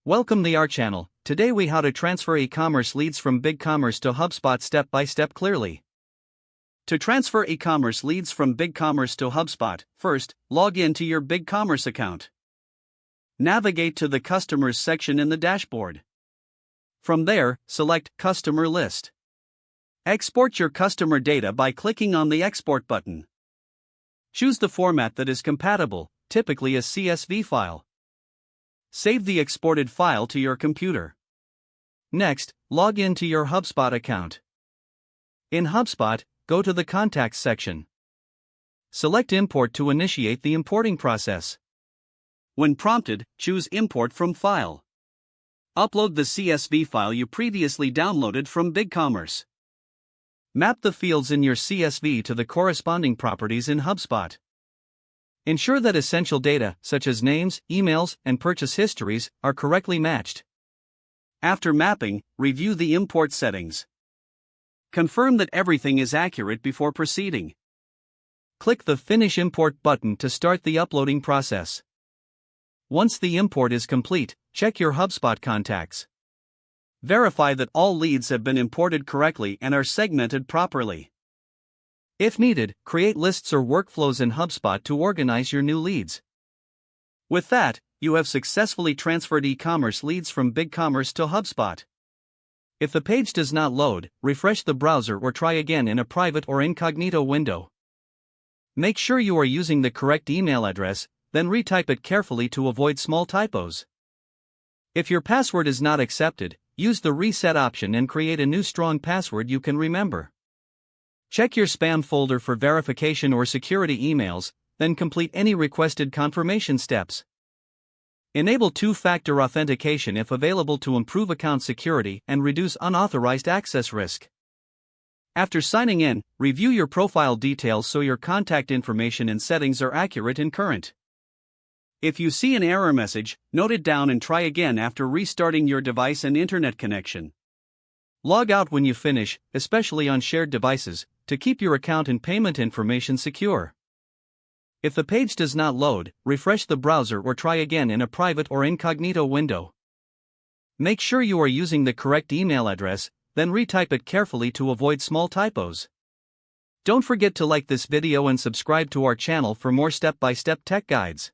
Welcome to our channel. Today we how to transfer e-commerce leads from BigCommerce to HubSpot step by step clearly. To transfer e-commerce leads from BigCommerce to HubSpot, first, log in to your BigCommerce account. Navigate to the Customers section in the dashboard. From there, select Customer List. Export your customer data by clicking on the Export button. Choose the format that is compatible, typically a CSV file. Save the exported file to your computer. Next, log in to your HubSpot account. In HubSpot, go to the Contacts section. Select Import to initiate the importing process. When prompted, choose Import from File. Upload the CSV file you previously downloaded from BigCommerce. Map the fields in your CSV to the corresponding properties in HubSpot. Ensure that essential data, such as names, emails, and purchase histories, are correctly matched. After mapping, review the import settings. Confirm that everything is accurate before proceeding. Click the Finish Import button to start the uploading process. Once the import is complete, check your HubSpot contacts. Verify that all leads have been imported correctly and are segmented properly. If needed, create lists or workflows in HubSpot to organize your new leads. With that, you have successfully transferred e-commerce leads from BigCommerce to HubSpot. If the page does not load, refresh the browser or try again in a private or incognito window. Make sure you are using the correct email address, then retype it carefully to avoid small typos. If your password is not accepted, use the reset option and create a new strong password you can remember. Check your spam folder for verification or security emails, then complete any requested confirmation steps. Enable two-factor authentication if available to improve account security and reduce unauthorized access risk. After signing in, review your profile details so your contact information and settings are accurate and current. If you see an error message, note it down and try again after restarting your device and internet connection. Log out when you finish, especially on shared devices, to keep your account and payment information secure. If the page does not load, refresh the browser or try again in a private or incognito window. Make sure you are using the correct email address, then retype it carefully to avoid small typos. Don't forget to like this video and subscribe to our channel for more step-by-step tech guides.